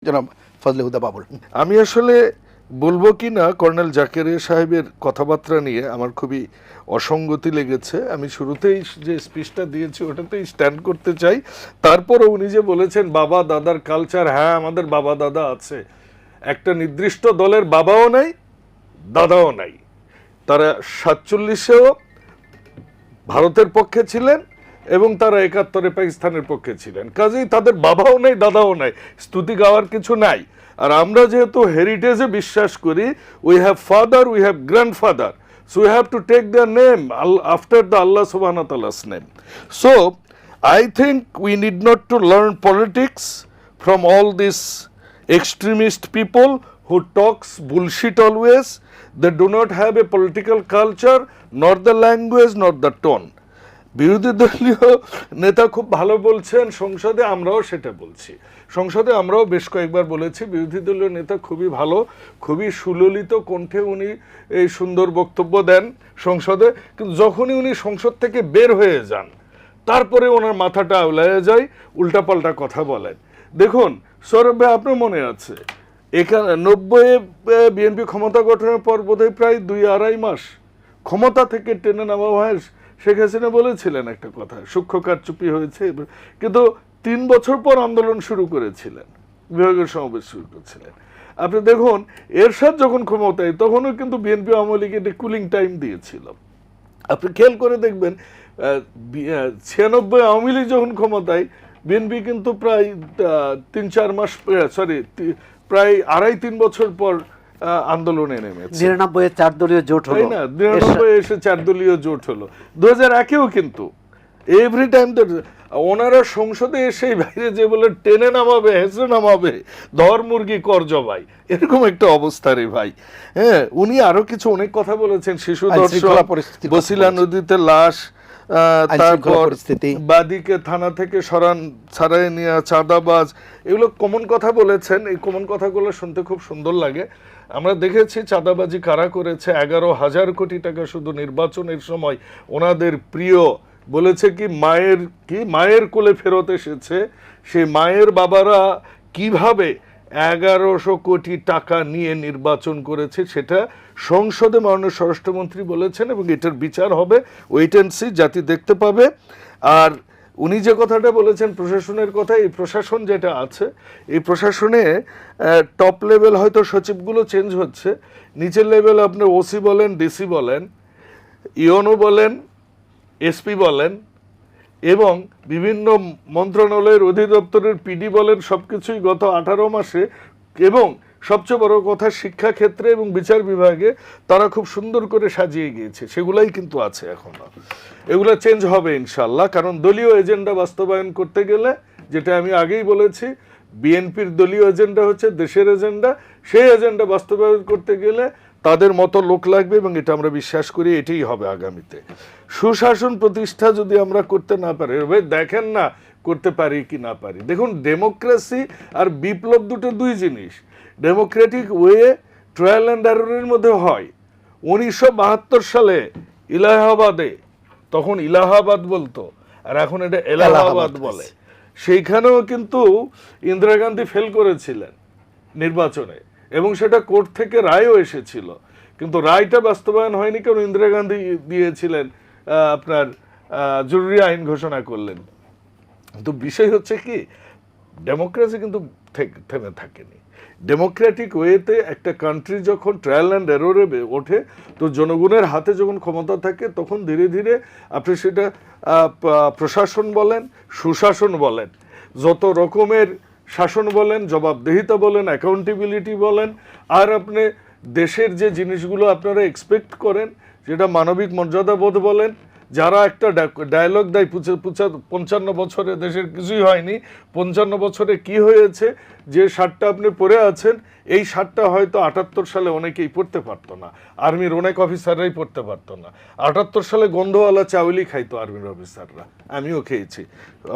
জনাব ফজলে হুদা বাবুল। আমি আসলে বলবো কি না, কর্নেল জাকেরিয়া সাহেবের কথাবার্তা নিয়ে আমার খুবই অসঙ্গতি লেগেছে। আমি শুরুতেই যে স্পিচটা দিয়েছি ওটাতেই স্ট্যান্ড করতে চাই। তারপরও উনি যে বলেছেন বাবা দাদার কালচার, হ্যাঁ আমাদের বাবা দাদা আছে। একটা নির্দিষ্ট দলের বাবাও নাই, দাদাও নাই। তারা 47-এও ভারতের পক্ষে ছিলেন এবং তারা 71-এ পাকিস্তানের পক্ষে ছিলেন। কাজেই তাদের বাবাও নাই, দাদাও নাই, স্তুতি গাওয়ার কিছু নাই। আর আমরা যেহেতু হেরিটেজে বিশ্বাস করি, we have father, we have grandfather, so we have to take their name after the Allah সুবহানাহু ওয়া তাআলাস name. So I think we need not to learn politics from all these extremist people who talks bullshit always. They do not have a political culture, nor the language, nor the tone. বিরোধী দলীয় নেতা খুব ভালো বলছেন সংসদে, আমরাও সেটা বলছি। সংসদে আমরাও বেশ কয়েকবার বলেছি বিরোধী দলীয় নেতা খুবই ভালো, খুবই সুললিত কণ্ঠে উনি এই সুন্দর বক্তব্য দেন সংসদে। কিন্তু যখনই উনি সংসদ থেকে বের হয়ে যান তারপরে ওনার মাথাটা আউলায় যায়, উল্টাপাল্টা কথা বলেন। দেখুন সৌরভ ভাই, আপনার মনে আছে এখানে 90-এ বিএনপি ক্ষমতা গঠনের পর বোধহয় প্রায় 2-2.5 মাস ক্ষমতা থেকে টেনে নামা হয়। শেখ হাসিনা বলেছিলেন একটা কথা, সূক্ষ্ম কারচুপি হয়েছে, কিন্তু 3 বছর পর আন্দোলন শুরু করেছিলেন, বিভাগের সমাবেশ শুরু করেছিলেন। আপনি দেখুন এরশাদ যখন ক্ষমতায়, তখনও কিন্তু বিএনপি আওয়ামী লীগকে কুলিং টাইম দিয়েছিল। আপনি খেয়াল করে দেখবেন 96 আওয়ামী লীগ যখন ক্ষমতায়, বিএনপি কিন্তু প্রায় 3-4 মাস, প্রায় 2.5-3 বছর পর আন্দোলনে নেমেছে। 99-এ 4 দলীয় জোট হলো, না 99-এ এসে 4 দলীয় জোট হলো, 2001-এও কিন্তু এভরি টাইম তো ওনারা সংসদে এসে বাইরে যে বলে টেনে নামাবে, হেসে নামাবে, ধর মুরগি কর জবাই, এরকম একটা অবস্থা রে ভাই। হ্যাঁ, উনি আরো কিছু অনেক কথা বলেছেন, শিশু দর্শন, বসিলা নদীতে লাশ, তারপর বাদীকে থানা থেকে ছাড়াই নিয়ে চাঁদাবাজ, এগুলো কমন কথা বলেছেন। এই কমন কথাগুলো শুনতে খুব সুন্দর লাগে। আমরা দেখেছি চাঁদাবাজি কারা করেছে, 11,000 কোটি টাকা শুধু নির্বাচনের সময় ওনাদের প্রিয় বলেছে কি মায়ের কোলে ফেরত এসেছে। সেই মায়ের বাবারা কিভাবে 1100 কোটি টাকা নিয়ে নির্বাচন করেছে সেটা সংসদে মাননীয় স্বরাষ্ট্রমন্ত্রী বলেছেন, এবং এটার বিচার হবে, ওয়েট অ্যান্ড সি, জাতি দেখতে পাবে। আর উনি যে কথাটা বলেছেন প্রশাসনের কথা, এই প্রশাসন যেটা আছে, এই প্রশাসনে টপ লেভেল হয়তো সচিবগুলো চেঞ্জ হচ্ছে, নিচের লেভেল আপনি ওসি বলেন, ডিসি বলেন, ইওনো বলেন, এসপি বলেন, এবং বিভিন্ন মন্ত্রণালয়ের অধিদপ্তরের পিডি বলেন, সব কিছুই গত 18 মাসে, এবং সবচেয়ে বড় কথা শিক্ষা ক্ষেত্রে এবং বিচার বিভাগে তারা খুব সুন্দর করে সাজিয়ে গিয়েছে। সেগুলাই কিন্তু আছে এখনো, এগুলো চেঞ্জ হবে ইনশাল্লাহ। কারণ দলীয় এজেন্ডা বাস্তবায়ন করতে গেলে, যেটা আমি আগেই বলেছি, বিএনপির দলীয় এজেন্ডা হচ্ছে দেশের এজেন্ডা, সেই এজেন্ডা বাস্তবায়ন করতে গেলে তাদের মতো লোক লাগবে, এবং এটা আমরা বিশ্বাস করি এটাই হবে আগামীতে। সুশাসন প্রতিষ্ঠা যদি আমরা করতে না পারি, দেখেন না করতে পারি কি না পারি। দেখুন ডেমোক্রেসি আর বিপ্লব দুটো দুই জিনিস। ডেমোক্রেটিক ওয়ে ট্রায়াল অ্যান্ড এররের মধ্যে হয়। 1972 সালে ইলাহাবাদে, তখন ইলাহাবাদ বলতো, আর এখন এটা এলাহাবাদ বলে, সেইখানেও কিন্তু ইন্দিরা গান্ধী ফেল করেছিলেন নির্বাচনে, এবং সেটা কোর্ট থেকে রায়ও এসেছিল, কিন্তু রায়টা বাস্তবায়ন হয়নি, কারণ ইন্দিরা গান্ধী দিয়েছিলেন আপনার জরুরি আইন ঘোষণা করলেন। কিন্তু বিষয় হচ্ছে কি, ডেমোক্রেসি কিন্তু থেমে থাকেনি। ডেমোক্রেটিক ওয়েতে একটা কান্ট্রি যখন ট্রায়াল অ্যান্ড এররে ওঠে, তো জনগণের হাতে যখন ক্ষমতা থাকে, তখন ধীরে ধীরে আপনি সেটা প্রশাসন বলেন, সুশাসন বলেন, যত রকমের শাসন বলেন, জবাবদিহিতা বলেন, অ্যাকাউন্টেবিলিটি বলেন, আর আপনি দেশের যে জিনিসগুলো আপনারা এক্সপেক্ট করেন, যেটা মানবিক মর্যাদাবোধ বলেন, যারা একটা ডায়লগ দেয় 55 বছরে দেশের কিছুই হয়নি, 55 বছরে কি হয়েছে, যে শার্টটা আপনি পরে আছেন, এই শার্টটা হয়তো 78 সালে অনেকেই পড়তে পারতো না, আর্মির অনেক অফিসাররাই পড়তে পারতো না। 78 সালে গন্ধওয়ালা চাউলই খাইতো আর্মির অফিসাররা, আমিও খেয়েছি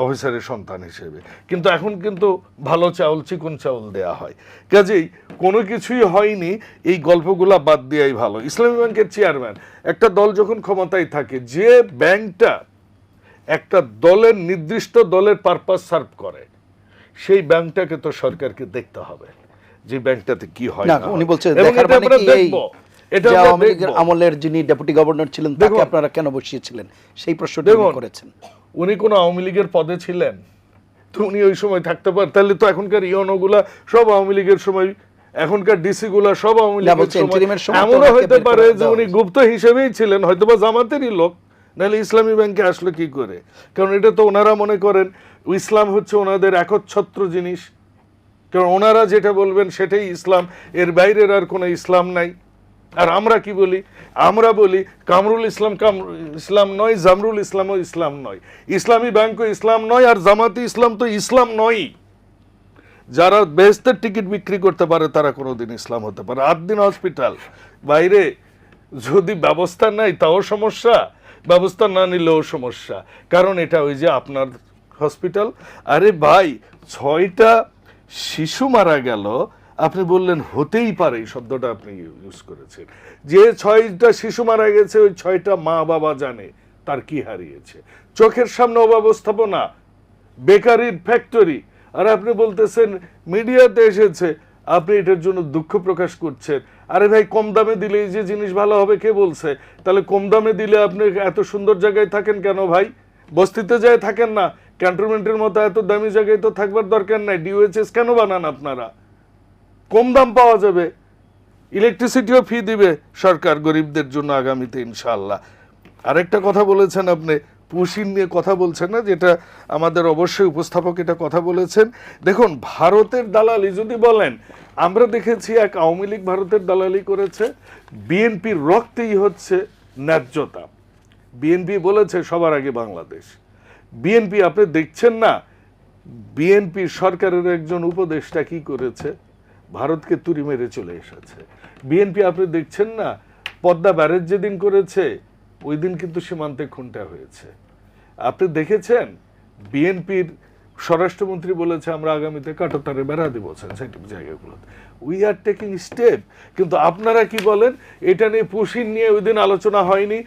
অফিসারের সন্তান হিসেবে, কিন্তু এখন কিন্তু ভালো চাউল, চিকন চাউল দেয়া হয়। কাজেই কোনো কিছুই হয়নি, এই গল্পগুলা বাদ দেওয়াই ভালো। ইসলামী ব্যাংকের চেয়ারম্যান, একটা দল যখন ক্ষমতায় থাকে, যে ব্যাংকটা একটা দলের নির্দিষ্ট দলের পারপাস সার্ভ করে, সেই ব্যাংকটাকে তো সরকারকে দেখতে হবে যে ব্যাংকটাতে কি হয় না না উনি হয়। বলছেন এবং দেখার এটা মানে আমরা কি এই দেখবো, এটা যে আমরা আওয়ামী লীগের দেখবো। আমলের যিনি ডেপুটি গভর্নর ছিলেন তাকে দেখুন, আপনারা কেন বসিয়েছিলেন সেই প্রশ্নটা উনি দেখুন, করেছেন। উনি কোন আওয়ামী লীগের পদে ছিলেন? তো উনি ওই সময় থাকতে পারেন, তাহলে তো এখনকার ইয়নোগুলা সব আওয়ামী লীগের সময়, এখনকার ডিসি গুলা সব আওয়ামী না, লীগের বলছি সময়। interim-এর সময় তো এমনও ওনাকে হইতে বের করে পারে যে দেওয়া উনি হয়েছে। গুপ্ত হিসেবেই ছিলেন, হয়তোবা জামাতেরই লোক, নাহলে ইসলামী ব্যাংকে আসলো কি করে? কারণ এটা তো ওনারা মনে করেন ইসলাম হচ্ছে ওনাদের একচ্ছত্র জিনিস, কারণ ওনারা যেটা বলবেন সেটাই ইসলাম, এর বাইরের আর কোনো ইসলাম নাই। আর আমরা কি বলি? আমরা বলি কামরুল ইসলাম ইসলাম নয়, জামরুল ইসলামও ইসলাম নয়, ইসলামী ব্যাংকও ইসলাম নয়, আর জামাতি ইসলাম তো ইসলাম নয়। যারা বেহেশতের টিকিট বিক্রি করতে পারে তারা কোনোদিন ইসলাম হতে পারে। 8 দিন হসপিটাল বাইরে যদি ব্যবস্থা নাই তাও সমস্যা, ব্যবস্থা না নিলেও সমস্যা, কারণ এটা ওই যে আপনার হসপিটাল। আরে ভাই, 6টা শিশু মারা গেল, আপনি বললেন হতেই পারে, এই শব্দটা আপনি ইউজ করেছেন। যে 6টা শিশু মারা গেছে ওই 6টা মা বাবা জানে তার কি হারিয়েছে, চোখের সামনে অব্যবস্থাপনা, বেকারির ফ্যাক্টরি, আর আপনি বলতেছেন মিডিয়াতে এসেছে আপনি এটার জন্য দুঃখ প্রকাশ করছেন। আরে ভাই, কম দামে দিলে এই যে জিনিস ভালো হবে কে বলছে? তাহলে কম দামে দিলে আপনি এত সুন্দর জায়গায় থাকেন কেন ভাই? বস্তিতে যায় থাকেন না, ক্যান্টনমেন্টের মতো এত দামি জায়গায় তো থাকবার দরকার নাই। ডিওএইচএস কেন বানান আপনারা? কম দাম পাওয়া যাবে, ইলেকট্রিসিটিও ফ্রি দিবে সরকার গরিবদের জন্য আগামীতে ইনশাআল্লাহ। আরেকটা কথা বলেছেন আপনি, পুশিন নিয়ে কথা বলছেন না, যেটা আমাদের অবশ্যই উপস্থাপক এটা কথা বলেছেন। দেখুন, ভারতের দালালি যদি বলেন, আমরা দেখেছি এক আওয়ামী লীগ ভারতের দালালি করেছে, বিএনপির রক্তেই হচ্ছে ন্যায্যতা। বিএনপি বলেছে সবার আগে বাংলাদেশ। বিএনপি আপনি দেখছেন না, বিএনপি সরকারের একজন উপদেষ্টা কি করেছে? ভারতকে তুড়ি মেরে চলে এসেছে। বিএনপি আপনি দেখছেন না, পদ্মা ব্যারেজ যেদিন করেছে ওই দিন কিন্তু সীমান্তে খুনটা হয়েছে। আপনি দেখেছেন বিএনপির স্বরাষ্ট্রমন্ত্রী বলেছে আমরা আগামীতে কাঁটাতারে বেড়া দিব সেন্সিটিভ জায়গাগুলোতে, উই আর টেকিং স্টেপ। কিন্তু আপনারা কি বলেন এটা নিয়ে, পুশিন নিয়ে ওই দিন আলোচনা হয়নি।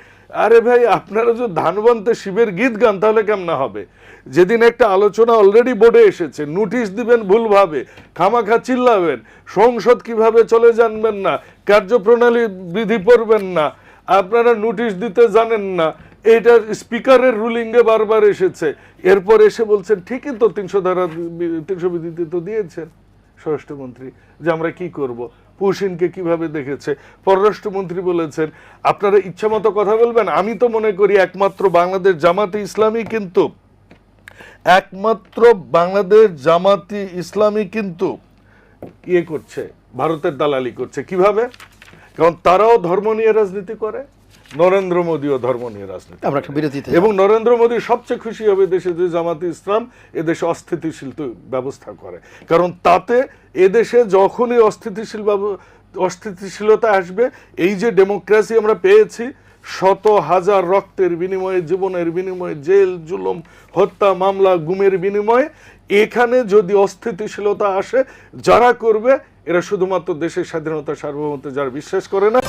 আরে ভাই, আপনারা যদি ধানবন্তে শিবের গীত গান তাহলে কেমন হবে? যেদিন একটা আলোচনা অলরেডি বোর্ডে এসেছে, নোটিশ দিবেন ভুলভাবে, খামাখা চিল্লাবেন, সংসদ কিভাবে চলে জানবেন না, কার্যপ্রণালী বিধি পড়বেন না, আপনারা নোটিশ দিতে জানেন না, এটা স্পিকারের রুলিংয়ে বারবার এসেছে। এরপর এসে বলছেন ঠিকই তো 300 বিধিতে তো দিয়েছেন স্বরাষ্ট্রমন্ত্রী যে আমরা কি করব। পুশিনকে কিভাবে দেখেছে, পররাষ্ট্রমন্ত্রী বলেছেন আপনারা ইচ্ছা মতো কথা বলবেন। আমি তো মনে করি একমাত্র বাংলাদেশ জামাতে ইসলামী কিন্তু ইয়ে করছে, ভারতের দালালি করছে। কিভাবে? কারণ তারাও ধর্ম নিয়ে রাজনীতি করে, নরেন্দ্র মোদীও ধর্ম নিয়ে রাজনীতি আমরা একটা বিরতিতে এবং নরেন্দ্র মোদী সবচেয়ে খুশি হবে দেশে যে জামাতে ইসলাম এদেশে অস্থিতিশীল ব্যবস্থা করে, কারণ তাতে এদেশে যখনই অস্থিতিশীলতা আসবে, এই যে ডেমোক্রেসি আমরা পেয়েছি, শত হাজার রক্তের বিনিময়ে, জীবনের বিনিময়ে, জেল জুলুম, হত্যা মামলা, গুমের বিনিময়ে, এখানে যদি অস্থিতিশীলতা আসে, যারা করবে এরা শুধুমাত্র দেশের স্বাধীনতা সার্বভৌমত্বে যারা বিশ্বাস করে না।